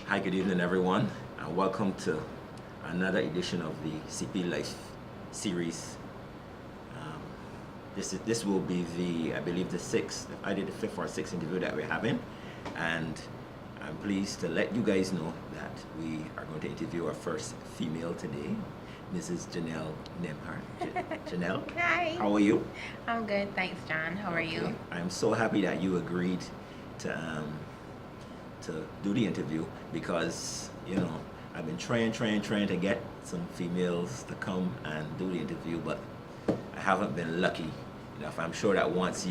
Hi, good evening, everyone, and welcome to another edition of the CP Life series. This will be I believe, the fifth or sixth interview that we're having, and I'm pleased to let you guys know that we are going to interview our first female today, Mrs. Janelle Nembhard. Janelle, Hi. how are you? I'm good, thanks, John. How are you? I'm so happy that you agreed to do the interview because, I've been trying to get some females to come and do the interview, but I haven't been lucky enough. I'm sure that once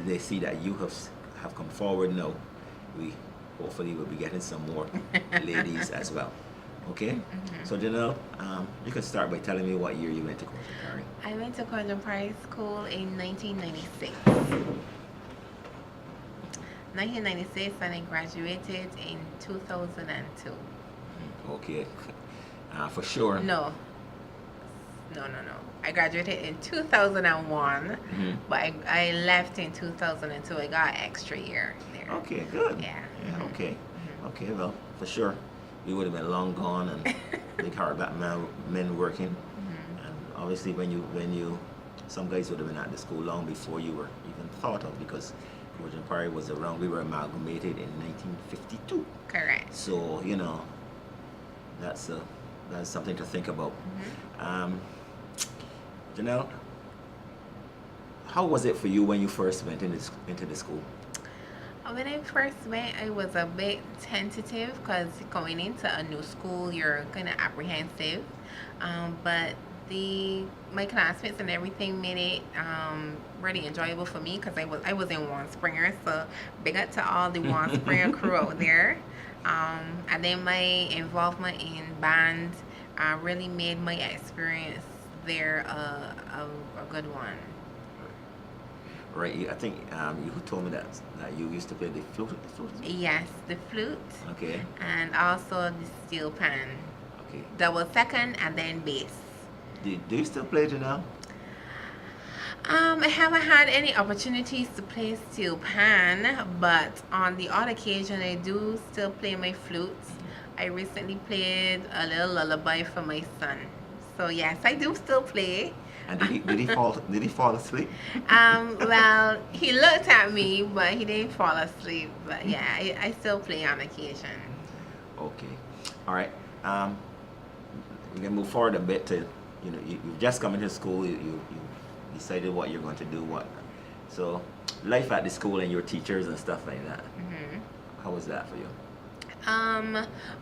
they see that you have come forward now, we hopefully will be getting some more ladies as well. Okay? Mm-hmm. So Janelle, you can start by telling me what year you went to Coleridge Parry. I went to Parry School in 1996. 1996, and I graduated in 2002. Okay. For sure. No. I graduated in 2001, but I left in 2002. I got an extra year there. Okay, good. Yeah. Okay. Okay, well, for sure. We would have been long gone and big hardback men working. And obviously some guys would have been at the school long before you were even thought of, because Coleridge Parry was around. We were amalgamated in 1952. Correct. So, that's something to think about. Janelle, how was it for you when you first went into the school? When I first went, I was a bit tentative because going into a new school, you're kind of apprehensive. But my classmates and everything made it really enjoyable for me because I was in One Springer, so big up to all the One Springer crew out there. And then my involvement in band really made my experience there a good one. Right, I think you told me that you used to play the flute. Yes, the flute. Okay. And also the steel pan. Okay. Double second and then bass. Do you still play, Janelle? I haven't had any opportunities to play steel pan, but on the odd occasion I do still play my flute. I recently played a little lullaby for my son. So yes, I do still play. And did he fall asleep? Well, he looked at me, but he didn't fall asleep. But yeah, I still play on occasion. Okay. All right. We can move forward a bit to, you've just come into school. You decided what you're going to do. So life at the school and your teachers and stuff like that. How was that for you?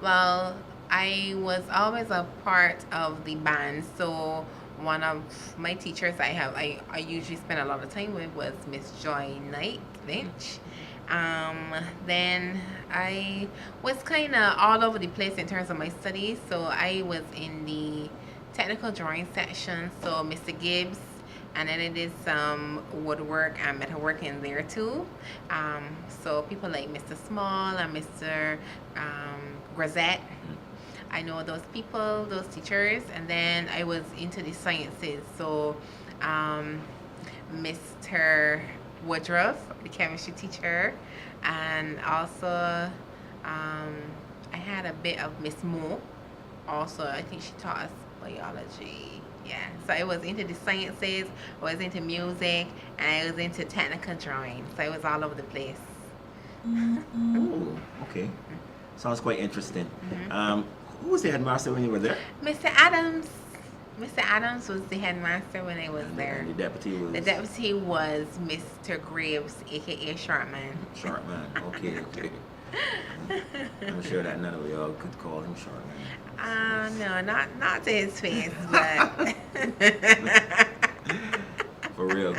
Well, I was always a part of the band, so one of my teachers I usually spend a lot of time with was Miss Joy Knight Lynch. Then I was kind of all over the place in terms of my studies, so I was in the technical drawing section, so Mr. Gibbs, and then I did some woodwork and metalwork in there too. So people like Mr. Small and Mr. Grazette, I know those people, those teachers. And then I was into the sciences, so Mr. Woodruff, the chemistry teacher, and also I had a bit of Miss Moore. Also, I think she taught us biology. Yeah, so I was into the sciences, I was into music, and I was into technical drawing. So I was all over the place. Oh, okay. Sounds quite interesting. Who was the headmaster when you were there? Mr. Adams. Mr. Adams was the headmaster when I was there. And the deputy was? The deputy was Mr. Graves, aka Sharpman. Sharpman, okay. I'm sure that none of y'all could call him Sharpman. No, not to his face, but for real.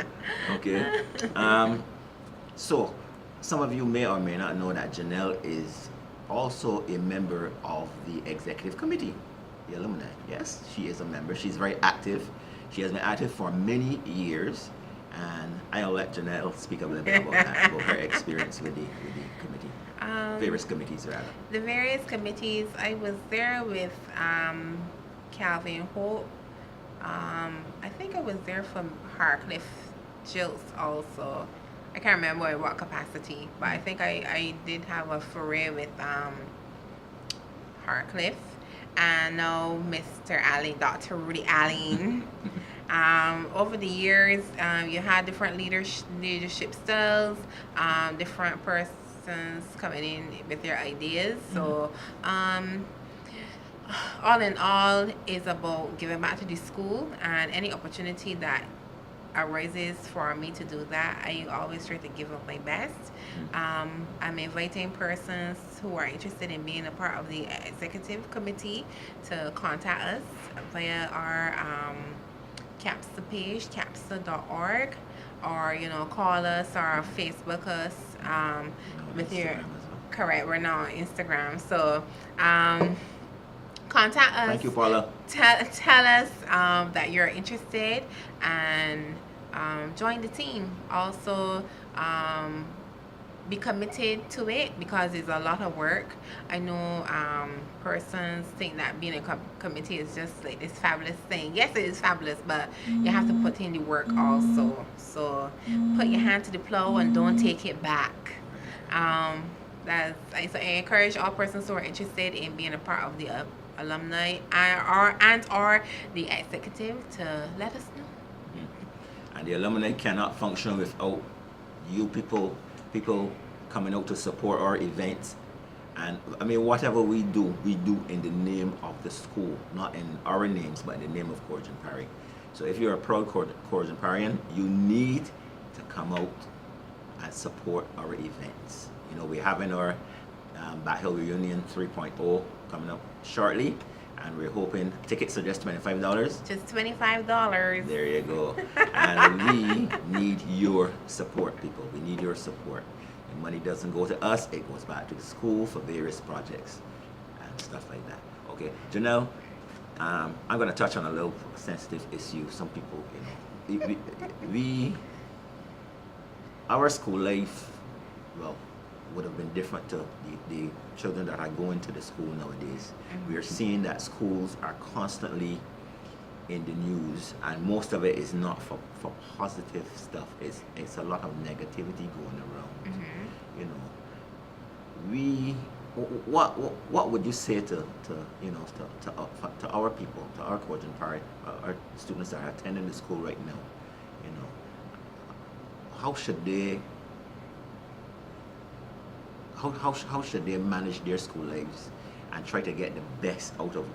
Okay. So some of you may or may not know that Janelle is also a member of the executive committee, the Alumni. Yes, she is a member. She's very active. She has been active for many years, and I'll let Janelle speak a little bit about that, about her experience with the committee. Various committees, rather. The various committees, I was there with Calvin Hope. I think I was there for Harcliffe Jilts also. I can't remember in what capacity, but I think I did have a foray with Harcliffe, and now Mr. Allen, Dr. Rudy Allen. Over the years, you had different leadership styles, different persons coming in with their ideas. So, all in all, is about giving back to the school, and any opportunity that arises for me to do that, I always try to give up my best. I'm inviting persons who are interested in being a part of the executive committee to contact us via our CAPSSA page, capssa.org, or call us or Facebook us with your Instagram as well. correct. We're now on Instagram, so contact us. Thank you, Paula. Tell us that you're interested, and join the team. Also, be committed to it, because it's a lot of work. I know persons think that being a committee is just like this fabulous thing. Yes, it is fabulous, but you have to put in the work also. So put your hand to the plow and don't take it back. So I encourage all persons who are interested in being a part of the alumni or the executive to let us know. And the alumni cannot function without you people coming out to support our events. And I mean, whatever we do in the name of the school, not in our names, but in the name of Coleridge and Parry. So if you're a proud Coleridge and Parryan, you need to come out and support our events. We're having our Bat Hill Reunion 3.0 coming up shortly, and we're hoping tickets are just $25. Just $25. There you go. And we need your support, people. We need your support. The money doesn't go to us, it goes back to the school for various projects and stuff like that. Okay, Janelle, I'm going to touch on a little sensitive issue. Some people, our school life, well, would have been different to the children that are going to the school nowadays. We are seeing that schools are constantly in the news, and most of it is not for positive stuff. It's a lot of negativity going around. What would you say to our people, to our Coleridge and Parry, our students that are attending the school right now? How should they manage their school lives and try to get the best out of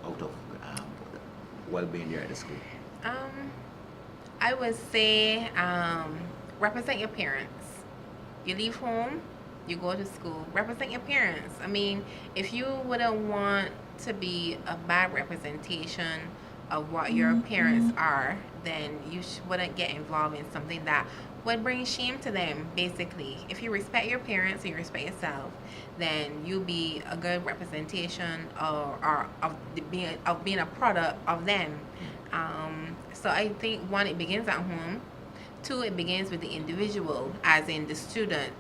well-being there at the school? I would say represent your parents. You leave home, you go to school. Represent your parents. I mean, if you wouldn't want to be a bad representation of what your parents are, then you wouldn't get involved in something that would bring shame to them, basically. If you respect your parents and you respect yourself, then you'll be a good representation of being a product of them. So I think, one, it begins at home. Two, it begins with the individual, as in the student.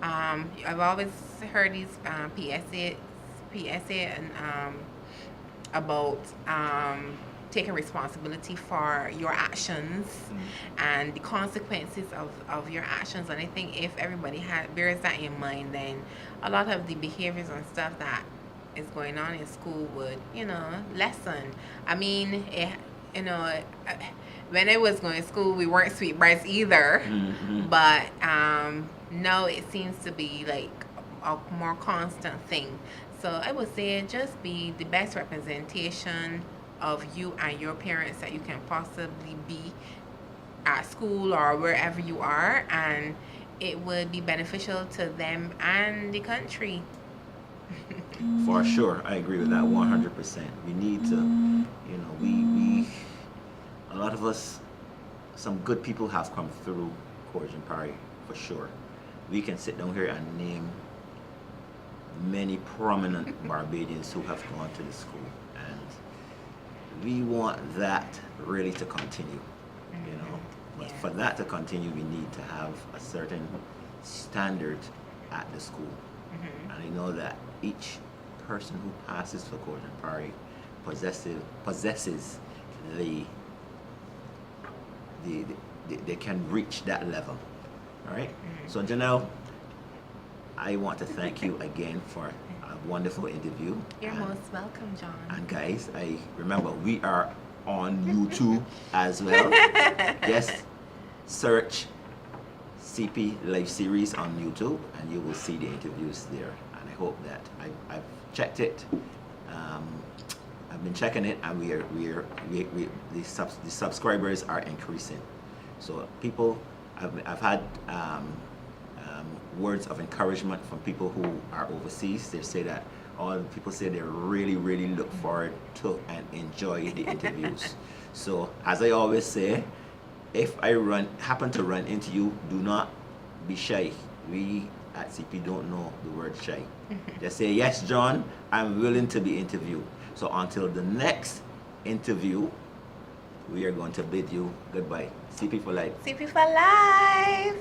I've always heard these PSA and about taking responsibility for your actions and the consequences of your actions. And I think if everybody bears that in mind, then a lot of the behaviors and stuff that is going on in school would, lessen. I mean, when I was going to school, we weren't sweetbreads either, but now it seems to be like a more constant thing. So I would say just be the best representation of you and your parents that you can possibly be at school or wherever you are, and it would be beneficial to them and the country. For sure, I agree with that 100%. We need to, we a lot of us, some good people have come through Coleridge and Parry, for sure. We can sit down here and name many prominent Barbadians who have gone to the school, and we want that really to continue, But for that to continue, we need to have a certain standard at the school. And I know that each person who passes for Coleridge and Parry possesses they can reach that level. All right. So Janelle, I want to thank you again for a wonderful interview. You're most welcome, John. And guys, I remember we are on YouTube as well. Just search CP Live Series on YouTube, and you will see the interviews there. And I hope that I've checked it. I've been checking it, and the subscribers are increasing. So people, I've had words of encouragement from people who are overseas. They say that all people say they really look forward to and enjoy the interviews. So as I always say, if I happen to run into you, do not be shy. We at CP don't know the word shy. Just say, yes, John, I'm willing to be interviewed. So until the next interview, we are going to bid you goodbye. CP for life. CP for life.